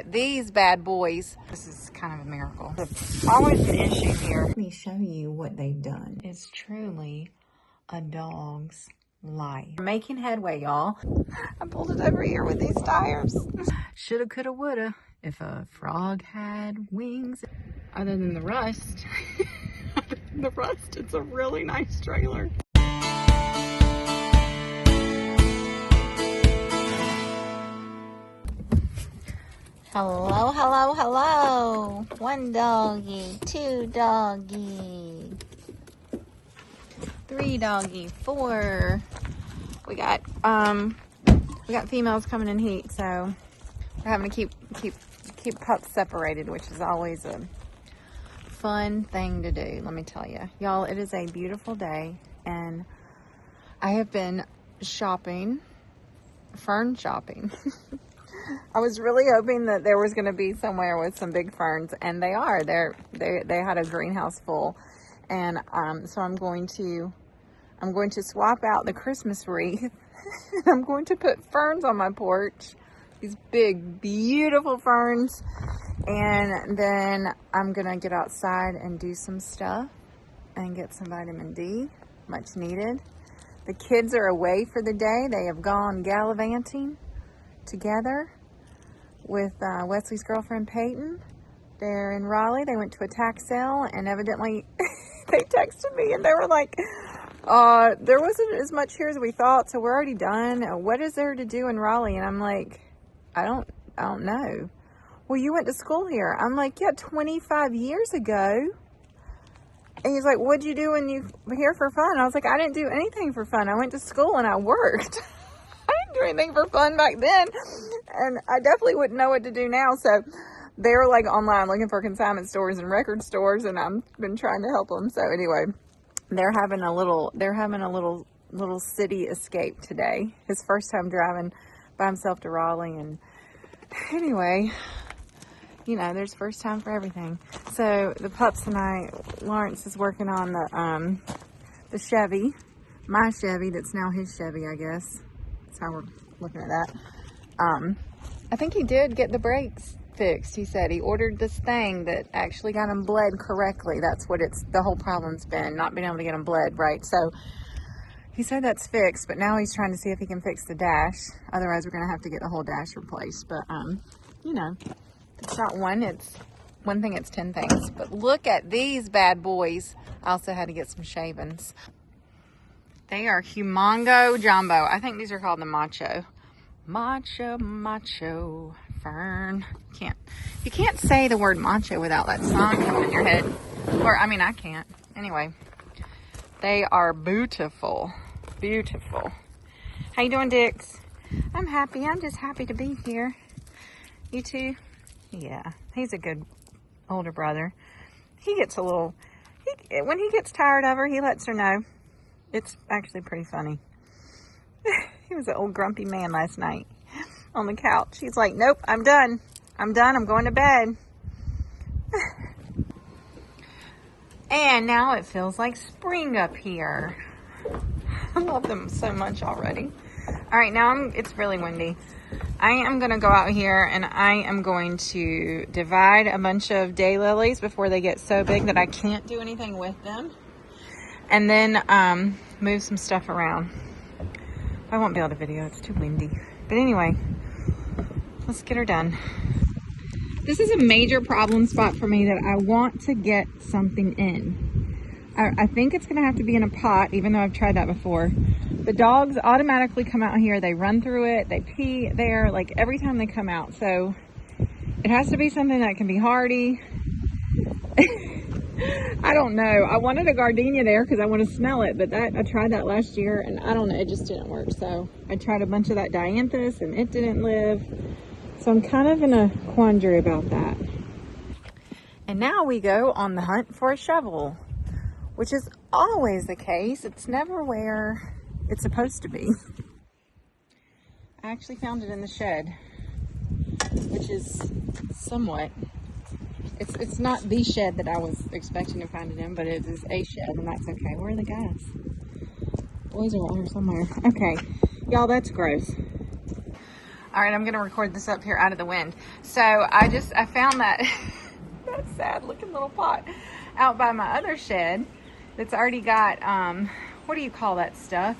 These bad boys. This is kind of a miracle. It's always an issue here. Let me show you what they've done. It's truly a dog's life. We're making headway, y'all. I pulled it over here with these tires. Shoulda, coulda, woulda. If a frog had wings. Other than the rust. It's a really nice trailer. Hello, hello, hello. 1 doggy, 2 doggy, 3 doggy, 4. We got females coming in heat, so we're having to keep pups separated, which is always a fun thing to do, let me tell you. Y'all, it is a beautiful day, and I have been shopping, fern shopping. I was really hoping that there was going to be somewhere with some big ferns, and they are. They had a greenhouse full, and so I'm going to swap out the Christmas wreath. I'm going to put ferns on my porch, these big, beautiful ferns, and then I'm gonna get outside and do some stuff and get some vitamin D, much needed. The kids are away for the day. They have gone gallivanting together with Wesley's girlfriend Peyton. They're in Raleigh. They went to a tax sale, and evidently they texted me and they were like, there wasn't as much here as we thought, so we're already done. What is there to do in Raleigh? And I'm like, I don't know. Well, you went to school here. I'm like, yeah, 25 years ago. And he's like, what'd you do when you were here for fun? I was like, I didn't do anything for fun. I went to school and I worked. I didn't do anything for fun back then. And I definitely wouldn't know what to do now. So they're like online looking for consignment stores and record stores, and I've been trying to help them. So anyway, they're having a little city escape today. His first time driving by himself to Raleigh. And anyway, you know, there's first time for everything. So the pups and Lawrence is working on the Chevy, my Chevy, that's now his Chevy, I guess. That's how we're looking at that. I think he did get the brakes fixed. He said he ordered this thing that actually got him bled correctly. That's what the whole problem's been, not being able to get him bled right. So he said that's fixed, but now he's trying to see if he can fix the dash. Otherwise, we're going to have to get the whole dash replaced. But, you know, it's not one thing, it's 10 things. But look at these bad boys. I also had to get some shavings. They are humongo jumbo. I think these are called the macho. Macho fern. You can't say the word macho without that song coming in your head. Or, I mean, I can't. Anyway, they are beautiful. Beautiful. How you doing, Dix? I'm happy. I'm just happy to be here. You too? Yeah, he's a good older brother. He gets a little, when he gets tired of her, he lets her know. It's actually pretty funny. He was an old grumpy man last night on the couch. He's like, nope, I'm done. I'm going to bed. And now it feels like spring up here. I love them so much already. All right, now it's really windy. I am going to go out here and I am going to divide a bunch of daylilies before they get so big that I can't do anything with them. And then move some stuff around. I won't be able to video, it's too windy. But anyway, let's get her done. This is a major problem spot for me that I want to get something in. I think it's gonna have to be in a pot, even though I've tried that before. The dogs automatically come out here, they run through it, they pee there, like every time they come out. So it has to be something that can be hardy. I don't know. I wanted a gardenia there because I want to smell it, but I tried that last year and I don't know, it just didn't work. So I tried a bunch of that dianthus and it didn't live. So I'm kind of in a quandary about that. And now we go on the hunt for a shovel, which is always the case. It's never where it's supposed to be. I actually found it in the shed, which is somewhat, it's not the shed that I was expecting to find it in, but it is a shed, and that's okay. Where are the guys? Boys are out here somewhere. Okay, y'all, that's gross. All right, I'm gonna record this up here out of the wind. So I found that that sad looking little pot out by my other shed that's already got, what do you call that stuff?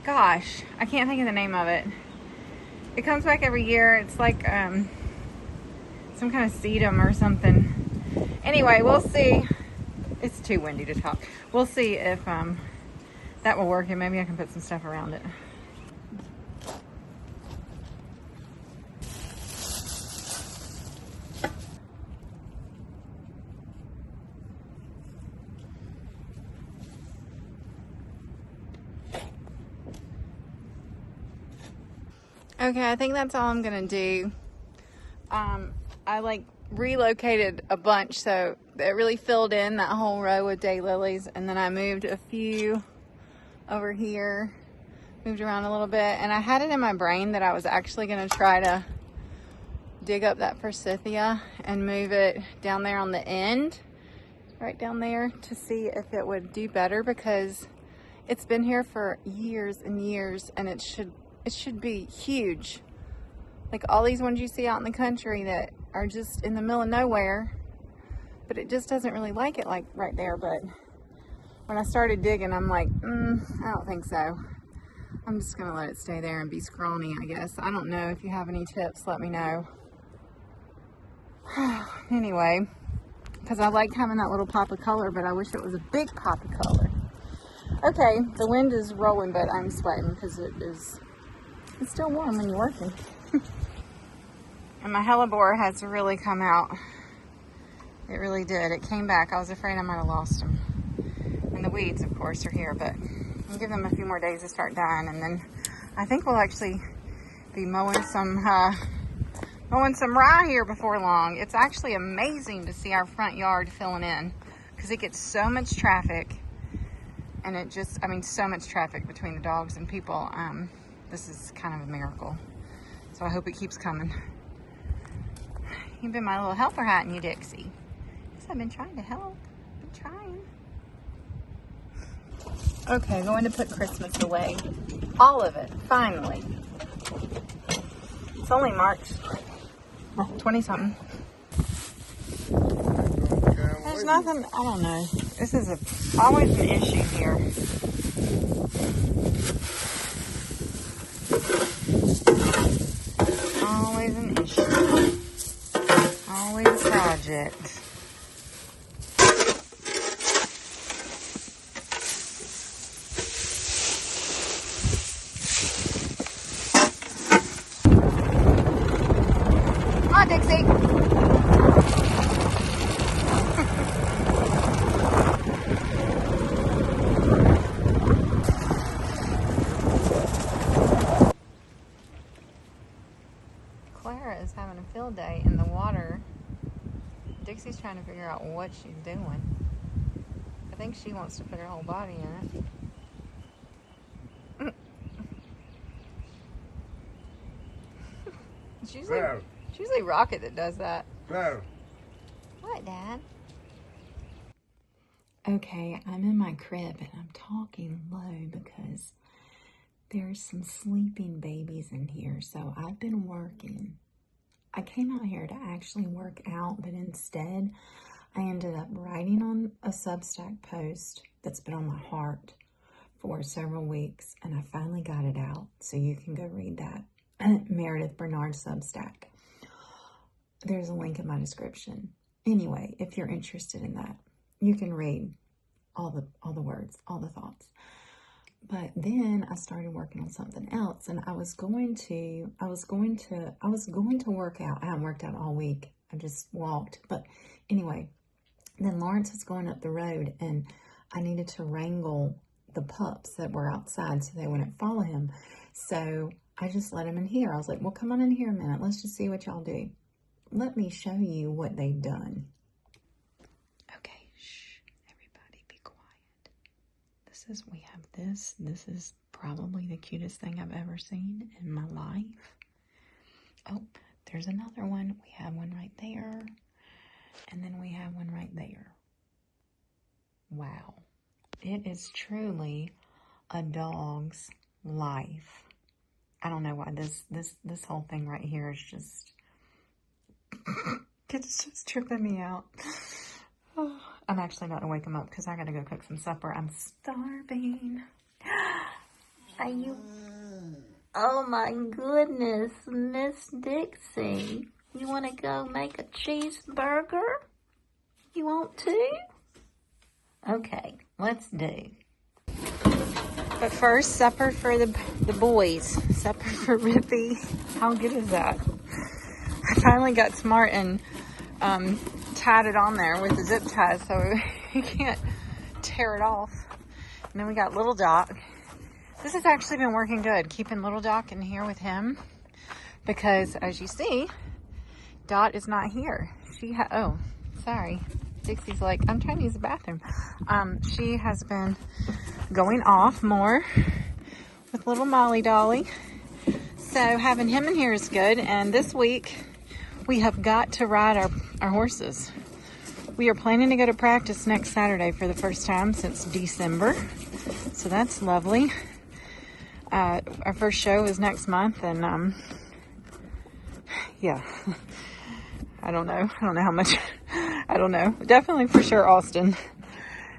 Gosh, I can't think of the name of it. It comes back every year. It's like some kind of sedum or something. Anyway, we'll see. It's too windy to talk. We'll see if that will work, and maybe I can put some stuff around it. Okay, I think that's all I'm gonna do. I like relocated a bunch, so it really filled in that whole row with daylilies, and then I moved a few over here, moved around a little bit, and I had it in my brain that I was actually gonna try to dig up that forsythia and move it down there on the end, right down there, to see if it would do better, because it's been here for years and years, and it should be huge. Like all these ones you see out in the country that are just in the middle of nowhere, but it just doesn't really like it like right there. But when I started digging, I'm like, I don't think so. I'm just gonna let it stay there and be scrawny, I guess. I don't know. If you have any tips, let me know. Anyway, because I like having that little pop of color, but I wish it was a big pop of color. Okay, the wind is rolling, but I'm sweating because it's still warm when you're working. And my hellebore has really come out. It really did. It came back. I was afraid I might have lost them. And the weeds, of course, are here, but I'll give them a few more days to start dying, and then I think we'll actually be mowing some rye here before long. It's actually amazing to see our front yard filling in, because it gets so much traffic, and so much traffic between the dogs and people. This is kind of a miracle. So I hope it keeps coming. You've been my little helper, hadn't you, Dixie? Yes, I've been trying to help. I've been trying. Okay, going to put Christmas away. All of it, finally. It's only March 20-something. There's nothing, I don't know. This is always an issue here. Always an issue. Always a project. Come on, Dixie. Clara is having a field day in the water. Dixie's trying to figure out what she's doing. I think she wants to put her whole body in it. It's usually Rocket that does that. No. What, Dad? Okay, I'm in my crib and I'm talking low because there's some sleeping babies in here. So I've been working. I came out here to actually work out, but instead I ended up writing on a Substack post that's been on my heart for several weeks, and I finally got it out. So you can go read that. Meredith Bernard Substack. There's a link in my description. Anyway, if you're interested in that, you can read all the words, all the thoughts. But then I started working on something else, and I was going to work out. I haven't worked out all week. I just walked. But anyway, then Lawrence was going up the road, and I needed to wrangle the pups that were outside so they wouldn't follow him. So I just let him in here. I was like, well, come on in here a minute. Let's just see what y'all do. Let me show you what they've done. Okay, shh, everybody be quiet. We have this. This is probably the cutest thing I've ever seen in my life. Oh, there's another one. We have one right there. And then we have one right there. Wow. It is truly a dog's life. I don't know why this whole thing right here is just, it's just tripping me out. Oh, I'm actually about to wake him up because I got to go cook some supper. I'm starving. Are you? Oh my goodness, Miss Dixie. You want to go make a cheeseburger? You want to? Okay, let's do. But first, supper for the boys. Supper for Rippy. How good is that? I finally got smart and tied it on there with the zip tie so he can't tear it off. And then we got little Doc. This has actually been working good, keeping little Doc in here with him. Because, as you see, Dot is not here. Oh, sorry. Dixie's like, I'm trying to use the bathroom. She has been going off more with little Molly Dolly. So having him in here is good. And this week we have got to ride our horses. We are planning to go to practice next Saturday for the first time since December. So that's lovely. Our first show is next month, and yeah. I don't know how much. I don't know. Definitely for sure Austin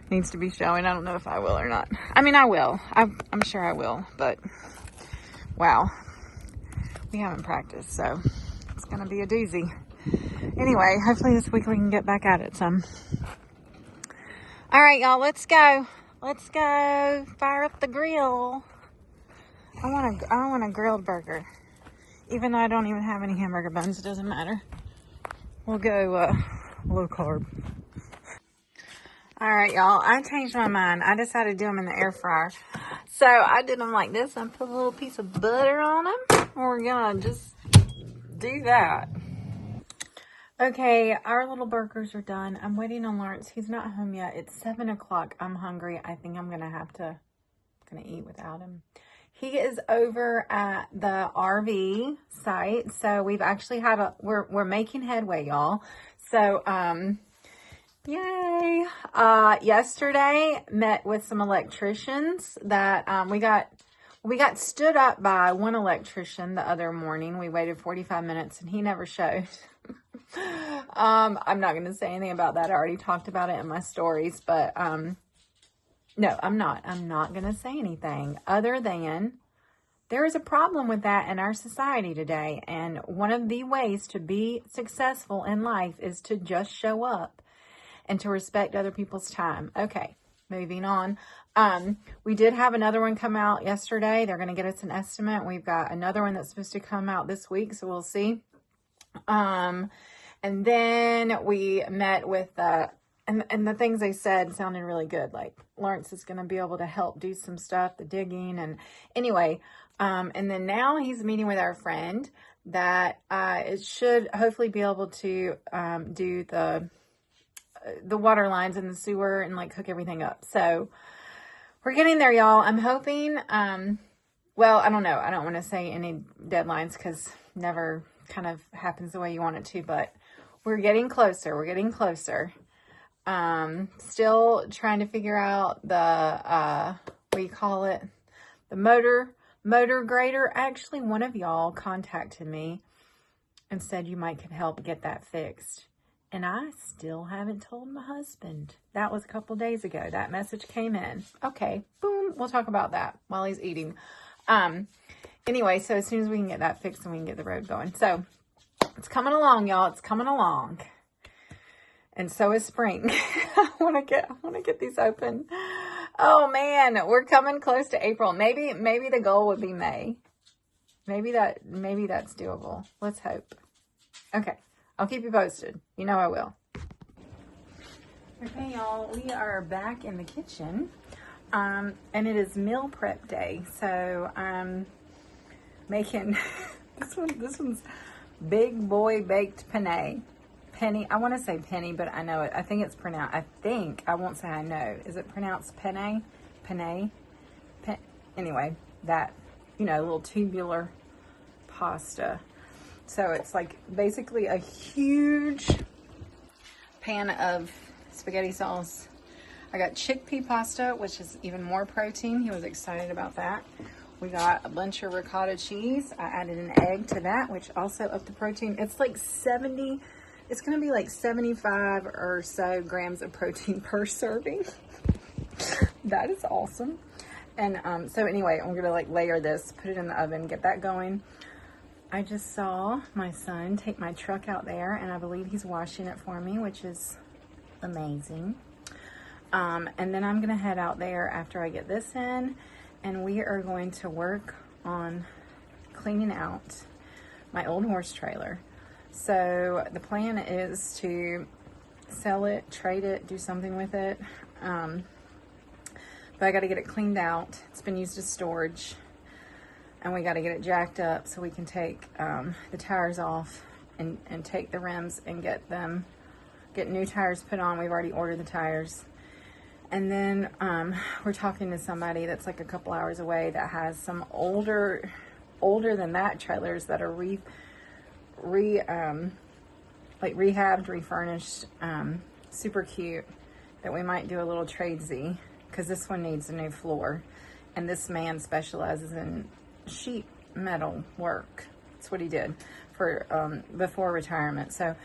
needs to be showing. I don't know if I will or not. I mean, I will. I'm sure I will. But, wow. We haven't practiced, so it's going to be a doozy. Anyway, hopefully this week we can get back at it some. All right, y'all. Let's go. Let's go. Fire up the grill. I want a grilled burger. Even though I don't even have any hamburger buns, it doesn't matter. We'll go low carb. All right, y'all. I changed my mind. I decided to do them in the air fryer. So I did them like this. I put a little piece of butter on them. We're going to just do that. Okay, our little burgers are done. I'm waiting on Lawrence. He's not home yet. It's 7 o'clock. I'm hungry. I think I'm going to eat without him. He is over at the RV site. So we've actually had we're making headway, y'all. So, yay. Yesterday met with some electricians that, we got stood up by one electrician the other morning. We waited 45 minutes and he never showed. I'm not going to say anything about that. I already talked about it in my stories, but, no, I'm not going to say anything other than there is a problem with that in our society today. And one of the ways to be successful in life is to just show up and to respect other people's time. Okay, moving on. We did have another one come out yesterday. They're going to get us an estimate. We've got another one that's supposed to come out this week, so we'll see. And then we met with and the things they said sounded really good. Like Lawrence is going to be able to help do some stuff, the digging. And anyway, and then now he's meeting with our friend that it should hopefully be able to do the water lines in the sewer and like hook everything up. So we're getting there, y'all. I'm hoping, well, I don't know. I don't want to say any deadlines because never kind of happens the way you want it to, but we're getting closer. We're getting closer. Still trying to figure out the, what do you call it? The motor grader. Actually, one of y'all contacted me and said you might could help get that fixed. And I still haven't told my husband. That was a couple days ago. That message came in. Okay, boom. We'll talk about that while he's eating. Anyway, so as soon as we can get that fixed and we can get the road going. So it's coming along, y'all. It's coming along. And so is spring. I want to get these open. Oh man, we're coming close to April. Maybe the goal would be May. Maybe that's doable. Let's hope. Okay. I'll keep you posted. You know I will. Okay, y'all. We are back in the kitchen. And it is meal prep day. So I'm making this one's big boy baked penne. Penny. I want to say penny, but I know it. I think it's pronounced. I won't say I know. Is it pronounced penne? Penne? Anyway, that, little tubular pasta. So it's like basically a huge pan of spaghetti sauce. I got chickpea pasta, which is even more protein. He was excited about that. We got a bunch of ricotta cheese. I added an egg to that, which also upped the protein. It's like 70, it's going to be like 75 or so grams of protein per serving. That is awesome. And so anyway, I'm going to like layer this, put it in the oven, get that going. I just saw my son take my truck out there, and I believe he's washing it for me, which is amazing. And then I'm going to head out there after I get this in, and we are going to work on cleaning out my old horse trailer. So the plan is to sell it, trade it, do something with it. But I got to get it cleaned out. It's been used as storage, and we got to get it jacked up so we can take the tires off and take the rims and get new tires put on. We've already ordered the tires. And then we're talking to somebody that's like a couple hours away that has some older than that trailers that are rehabbed, refurnished, super cute, that we might do a little trade-z, because this one needs a new floor, and this man specializes in sheet metal work. That's what he did for before retirement. So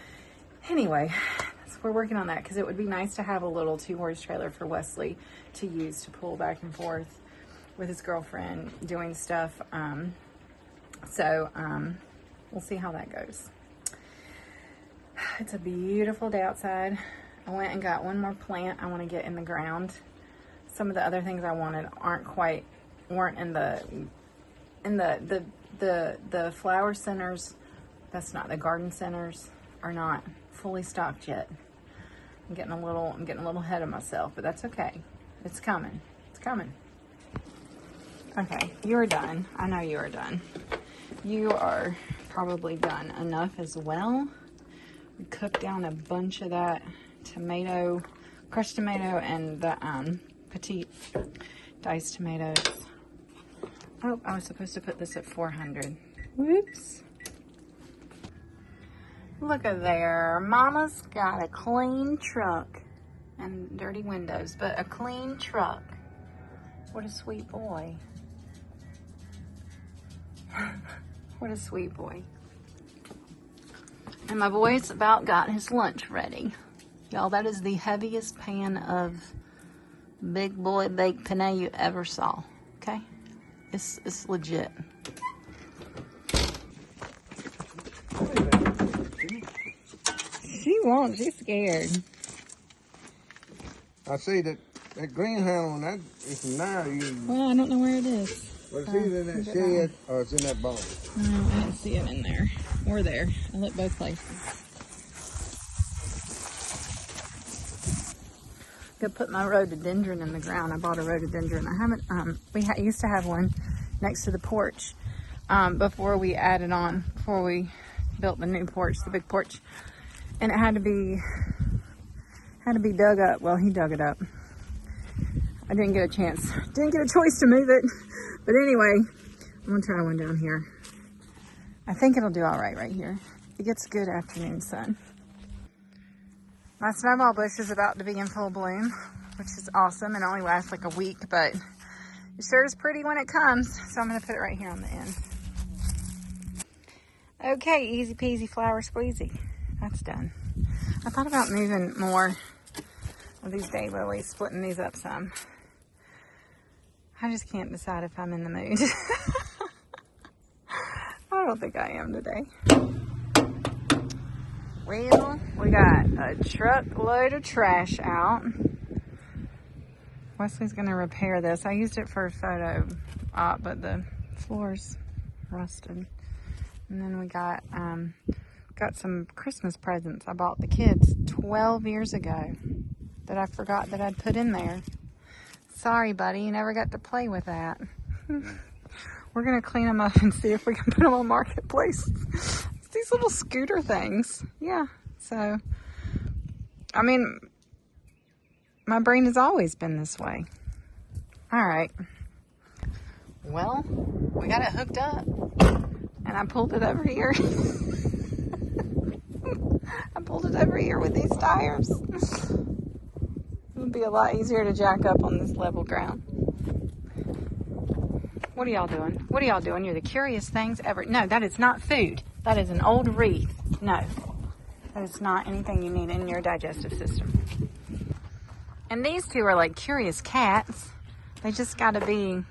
anyway, we're working on that, because it would be nice to have a little 2-horse trailer for Wesley to use to pull back and forth with his girlfriend doing stuff. We'll see how that goes. It's a beautiful day outside. I went and got one more plant I want to get in the ground. Some of the other things I wanted weren't in the flower centers. That's not the garden centers, are not fully stocked yet. I'm getting a little ahead of myself, but that's okay. It's coming. It's coming. Okay, you are done. I know you are done. You are probably done enough as well. We cooked down a bunch of that tomato, crushed tomato, and the petite diced tomatoes. Oh, I was supposed to put this at 400. Whoops. Look at there. Mama's got a clean truck and dirty windows, but a clean truck. What a sweet boy. What a sweet boy. And my boy's about got his lunch ready. Y'all, that is the heaviest pan of big boy baked penne you ever saw. Okay? It's legit. She won't. She's scared. I see that green handle on that is from there. Well, I don't know where it is. Well, it's either in that shed or it's in that barn. No, I didn't see it in there. Or there. I looked both places. Go put my rhododendron in the ground. I bought a rhododendron. I haven't, we used to have one next to the porch before we added on, before we built the new porch, the big porch. And it had to be dug up. Well, he dug it up. I didn't get a chance. Didn't get a choice to move it. But anyway, I'm gonna try one down here. I think it'll do all right here. It gets good afternoon sun. My snowball bush is about to be in full bloom, which is awesome. It only lasts like a week, but it sure is pretty when it comes. So I'm gonna put it right here on the end. Okay, easy peasy flower squeezy. That's done. I thought about moving more of these daylilies, splitting these up some. I just can't decide if I'm in the mood. I don't think I am today. Well, we got a truckload of trash out. Wesley's gonna repair this. I used it for a photo op, but the floor's rusted. And then we got some Christmas presents I bought the kids 12 years ago that I forgot that I'd put in there. Sorry, buddy, you never got to play with that. We're gonna clean them up and see if we can put them on Marketplace. It's these little scooter things. Yeah, so, I mean, my brain has always been this way. All right. Well, we got it hooked up and I pulled it over here. I pulled it over here with these tires. It would be a lot easier to jack up on this level ground. What are y'all doing? What are y'all doing? You're the curious things ever. No, that is not food. That is an old wreath. No. That is not anything you need in your digestive system. And these two are like curious cats. They just got to be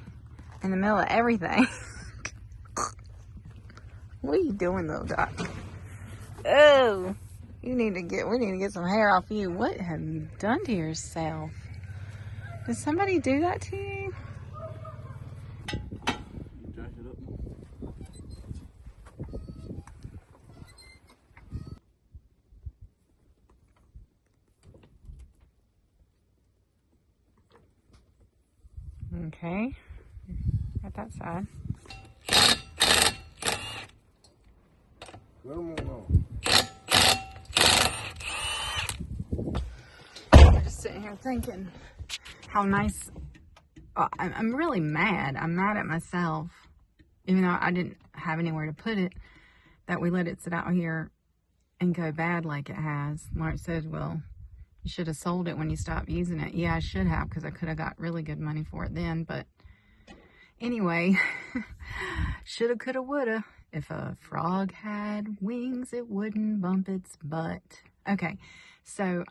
in the middle of everything. What are you doing, little duck? Oh, we need to get some hair off you. What have you done to yourself? Did somebody do that to you? Okay, got that side. Let them know. I'm just sitting here thinking how nice. I'm really mad. I'm mad at myself, even though I didn't have anywhere to put it, that we let it sit out here and go bad like it has. Mark said, well, you should have sold it when you stopped using it. Yeah, I should have, because I could have got really good money for it then. But anyway, shoulda, coulda, woulda. If a frog had wings, it wouldn't bump its butt. Okay, so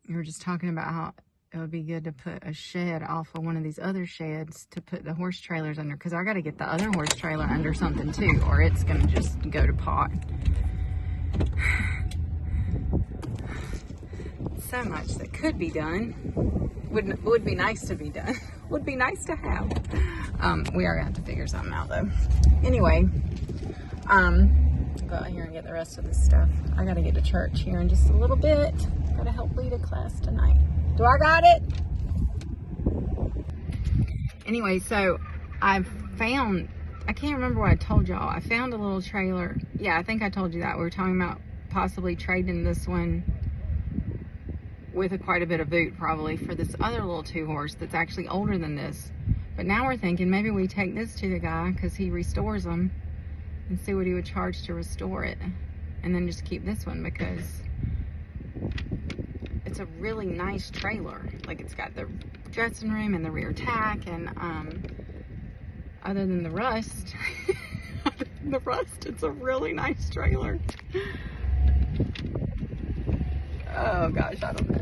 you were just talking about how it would be good to put a shed off of one of these other sheds to put the horse trailers under, because I got to get the other horse trailer under something too, or it's going to just go to pot. So much that could be done. Would be nice to be done. Would be nice to have. We are gonna have to figure something out though. Anyway, go out here and get the rest of this stuff. I gotta get to church here in just a little bit. Gotta help lead a class tonight. Do I got it? Anyway, so I can't remember what I told y'all. I found a little trailer. Yeah, I think I told you that. We were talking about possibly trading this one with quite a bit of boot probably for this other little 2-horse that's actually older than this. But now we're thinking maybe we take this to the guy because he restores them and see what he would charge to restore it, and then just keep this one because it's a really nice trailer. Like, it's got the dressing room and the rear tack, and other than the rust, it's a really nice trailer. Oh gosh, I don't know.